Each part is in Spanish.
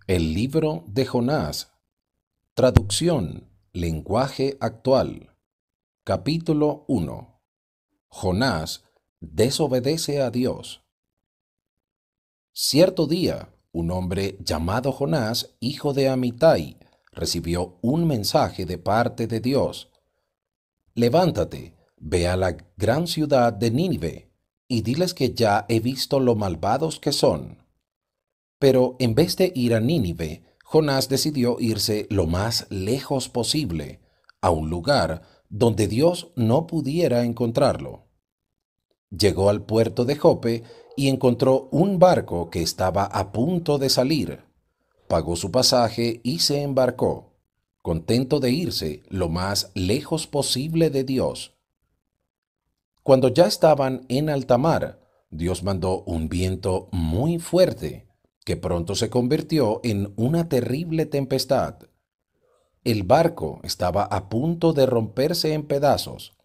El libro de Jonás. Traducción. Lenguaje actual. Capítulo 1. Jonás desobedece a Dios. Cierto día, un hombre llamado Jonás, hijo de Amitai, recibió un mensaje de parte de Dios. Levántate, ve a la gran ciudad de Nínive, y diles que ya he visto lo malvados que son. Pero en vez de ir a Nínive, Jonás decidió irse lo más lejos posible, a un lugar donde Dios no pudiera encontrarlo. Llegó al puerto de Jope y encontró un barco que estaba a punto de salir. Pagó su pasaje y se embarcó, contento de irse lo más lejos posible de Dios. Cuando ya estaban en alta mar, Dios mandó un viento muy fuerte, que pronto se convirtió en una terrible tempestad. El barco estaba a punto de romperse en pedazos.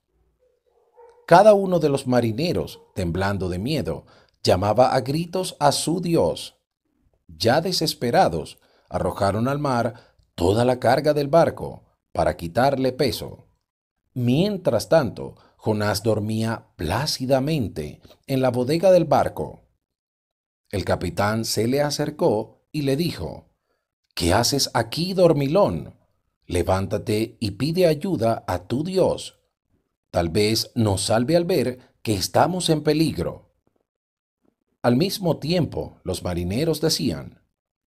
Cada uno de los marineros, temblando de miedo, llamaba a gritos a su Dios. Ya desesperados, arrojaron al mar toda la carga del barco para quitarle peso. Mientras tanto, Jonás dormía plácidamente en la bodega del barco. El capitán se le acercó y le dijo: ¿Qué haces aquí, dormilón? Levántate y pide ayuda a tu Dios. Tal vez nos salve al ver que estamos en peligro. Al mismo tiempo, los marineros decían: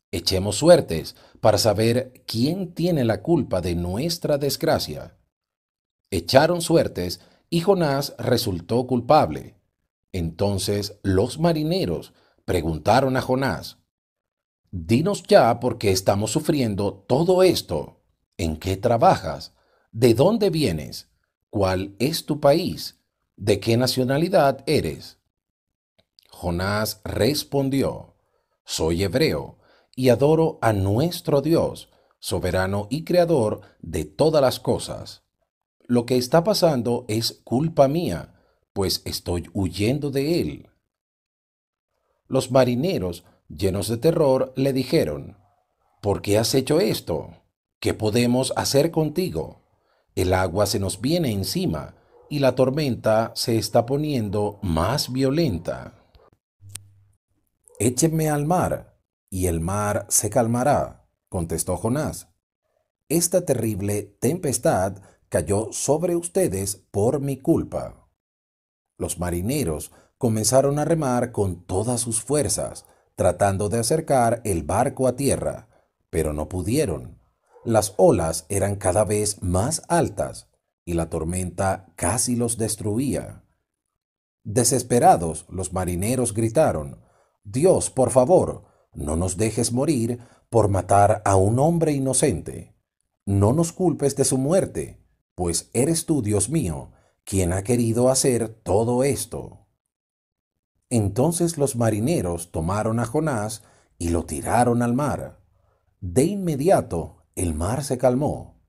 Echemos suertes para saber quién tiene la culpa de nuestra desgracia. Echaron suertes y Jonás resultó culpable. Entonces los marineros preguntaron a Jonás: Dinos ya por qué estamos sufriendo todo esto. ¿En qué trabajas? ¿De dónde vienes? ¿Cuál es tu país? ¿De qué nacionalidad eres? Jonás respondió: Soy hebreo y adoro a nuestro Dios, soberano y creador de todas las cosas. Lo que está pasando es culpa mía, pues estoy huyendo de él. Los marineros, llenos de terror, le dijeron: ¿Por qué has hecho esto? ¿Qué podemos hacer contigo? El agua se nos viene encima y la tormenta se está poniendo más violenta. Échenme al mar, y el mar se calmará, contestó Jonás. Esta terrible tempestad cayó sobre ustedes por mi culpa. Los marineros comenzaron a remar con todas sus fuerzas, tratando de acercar el barco a tierra, pero no pudieron. Las olas eran cada vez más altas y la tormenta casi los destruía. Desesperados, los marineros gritaron: Dios, por favor, no nos dejes morir por matar a un hombre inocente. No nos culpes de su muerte, pues eres tú, Dios mío, quien ha querido hacer todo esto. Entonces los marineros tomaron a Jonás y lo tiraron al mar. De inmediato el mar se calmó.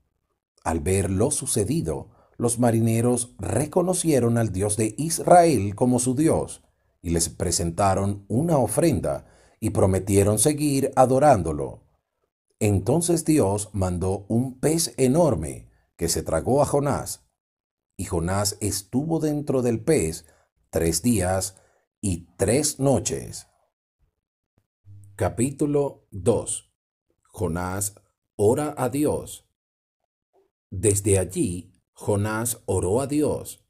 Al ver lo sucedido, los marineros reconocieron al Dios de Israel como su Dios y les presentaron una ofrenda y prometieron seguir adorándolo. Entonces Dios mandó un pez enorme que se tragó a Jonás, y Jonás estuvo dentro del pez 3 días y 3 noches. Capítulo 2. Jonás ora a Dios. Desde allí, Jonás oró a Dios: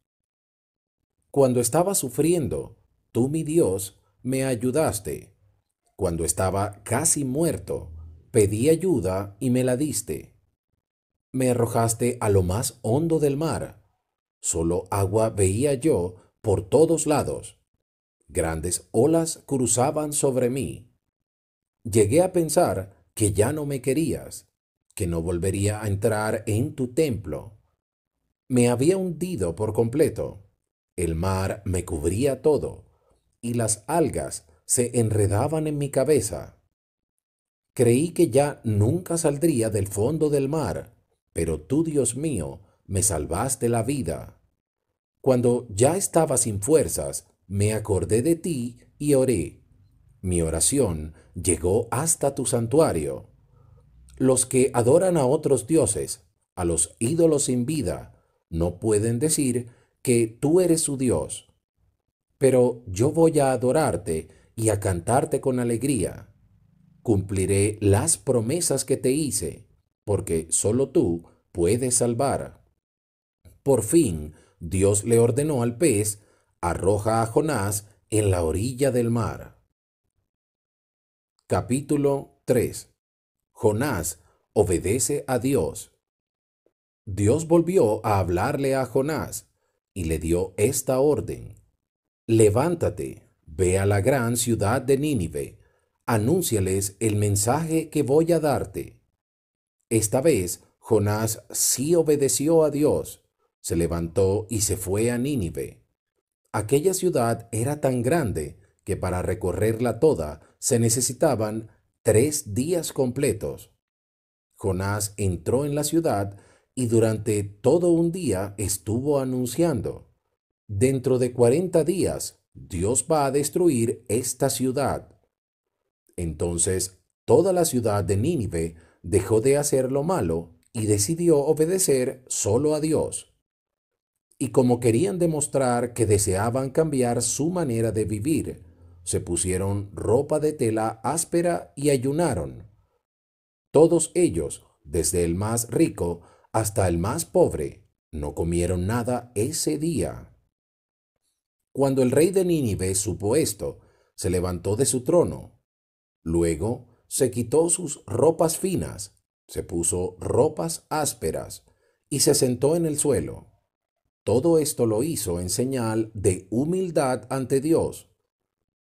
Cuando estaba sufriendo, tú, mi Dios, me ayudaste. Cuando estaba casi muerto, pedí ayuda y me la diste. Me arrojaste a lo más hondo del mar. Solo agua veía yo por todos lados. Grandes olas cruzaban sobre mí. Llegué a pensar que ya no me querías, que no volvería a entrar en tu templo. Me había hundido por completo. El mar me cubría todo, y las algas se enredaban en mi cabeza. Creí que ya nunca saldría del fondo del mar, pero tú, Dios mío, me salvaste la vida. Cuando ya estaba sin fuerzas, me acordé de ti y oré. Mi oración llegó hasta tu santuario. Los que adoran a otros dioses, a los ídolos sin vida, no pueden decir que tú eres su Dios. Pero yo voy a adorarte y a cantarte con alegría. Cumpliré las promesas que te hice, porque solo tú puedes salvar. Por fin, Dios le ordenó al pez, arroja a Jonás en la orilla del mar. Capítulo 3. Jonás obedece a Dios. Dios volvió a hablarle a Jonás y le dio esta orden: Levántate, ve a la gran ciudad de Nínive, anúnciales el mensaje que voy a darte. Esta vez Jonás sí obedeció a Dios, se levantó y se fue a Nínive. Aquella ciudad era tan grande que para recorrerla toda se necesitaban 3 días completos. Jonás entró en la ciudad y durante todo un día estuvo anunciando: Dentro de 40 días, Dios va a destruir esta ciudad. Entonces, toda la ciudad de Nínive dejó de hacer lo malo y decidió obedecer solo a Dios. Y como querían demostrar que deseaban cambiar su manera de vivir, se pusieron ropa de tela áspera y ayunaron. Todos ellos, desde el más rico hasta el más pobre, no comieron nada ese día. Cuando el rey de Nínive supo esto, se levantó de su trono. Luego se quitó sus ropas finas, se puso ropas ásperas y se sentó en el suelo. Todo esto lo hizo en señal de humildad ante Dios.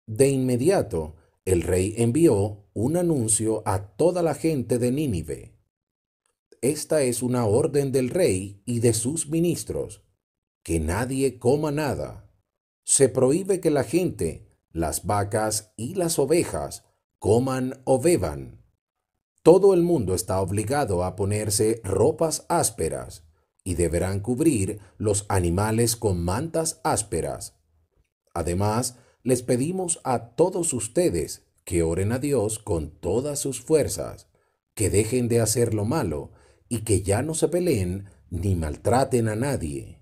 De inmediato, el rey envió un anuncio a toda la gente de Nínive. Esta es una orden del rey y de sus ministros: que nadie coma nada. Se prohíbe que la gente, las vacas y las ovejas coman o beban. Todo el mundo está obligado a ponerse ropas ásperas y deberán cubrir los animales con mantas ásperas. Además, les pedimos a todos ustedes que oren a Dios con todas sus fuerzas, que dejen de hacer lo malo y que ya no se peleen ni maltraten a nadie.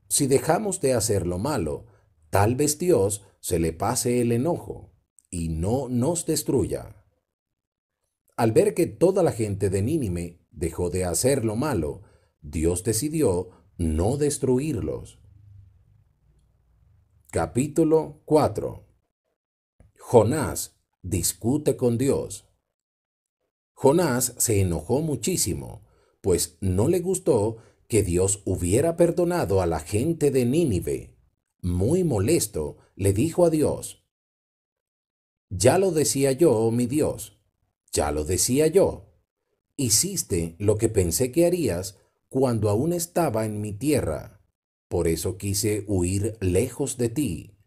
Si dejamos de hacer lo malo, tal vez Dios se le pase el enojo y no nos destruya. Al ver que toda la gente de Nínive dejó de hacer lo malo, Dios decidió no destruirlos. Capítulo 4. Jonás discute con Dios. Jonás se enojó muchísimo, pues no le gustó que Dios hubiera perdonado a la gente de Nínive. Muy molesto, le dijo a Dios: Ya lo decía yo, mi Dios, ya lo decía yo. Hiciste lo que pensé que harías cuando aún estaba en mi tierra. Por eso quise huir lejos de ti.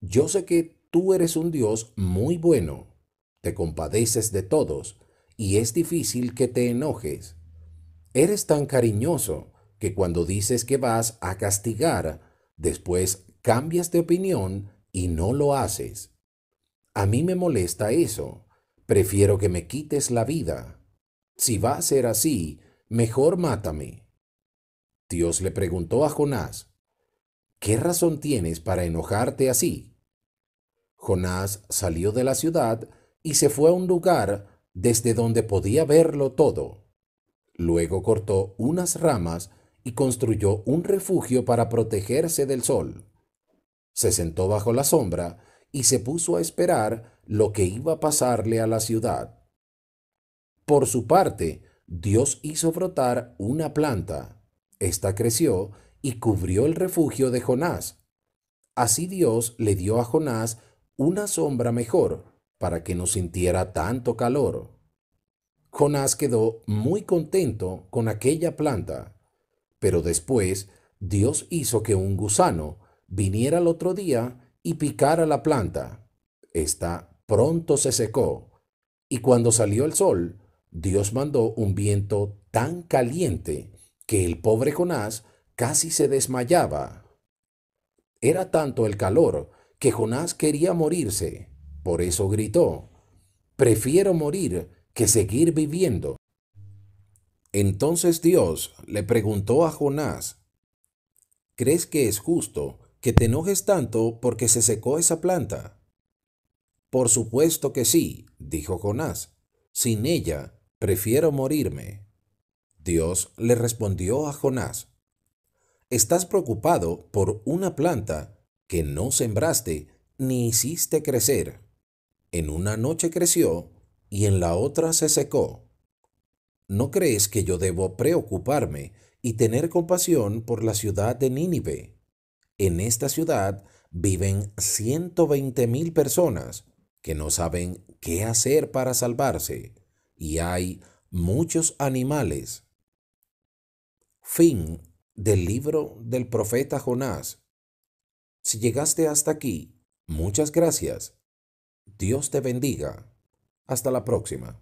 Yo sé que tú eres un Dios muy bueno, te compadeces de todos, y es difícil que te enojes. Eres tan cariñoso que cuando dices que vas a castigar, después cambias de opinión y no lo haces. A mí me molesta eso. Prefiero que me quites la vida. Si va a ser así, mejor mátame. Dios le preguntó a Jonás: ¿Qué razón tienes para enojarte así? Jonás salió de la ciudad y se fue a un lugar desde donde podía verlo todo. Luego cortó unas ramas y construyó un refugio para protegerse del sol. Se sentó bajo la sombra y se puso a esperar lo que iba a pasarle a la ciudad. Por su parte, Dios hizo brotar una planta. Esta creció y cubrió el refugio de Jonás. Así Dios le dio a Jonás una sombra mejor para que no sintiera tanto calor. Jonás quedó muy contento con aquella planta, pero después Dios hizo que un gusano viniera al otro día y picara la planta. Esta pronto se secó, y cuando salió el sol, Dios mandó un viento tan caliente que el pobre Jonás casi se desmayaba. Era tanto el calor que Jonás quería morirse. Por eso gritó, prefiero morir que seguir viviendo. Entonces Dios le preguntó a Jonás, ¿crees que es justo que te enojes tanto porque se secó esa planta? Por supuesto que sí, dijo Jonás. Sin ella, prefiero morirme. Dios le respondió a Jonás, estás preocupado por una planta que no sembraste ni hiciste crecer. En una noche creció y en la otra se secó. ¿No crees que yo debo preocuparme y tener compasión por la ciudad de Nínive? En esta ciudad viven 120,000 personas que no saben qué hacer para salvarse, y hay muchos animales. Fin del libro del profeta Jonás. Si llegaste hasta aquí, muchas gracias. Dios te bendiga. Hasta la próxima.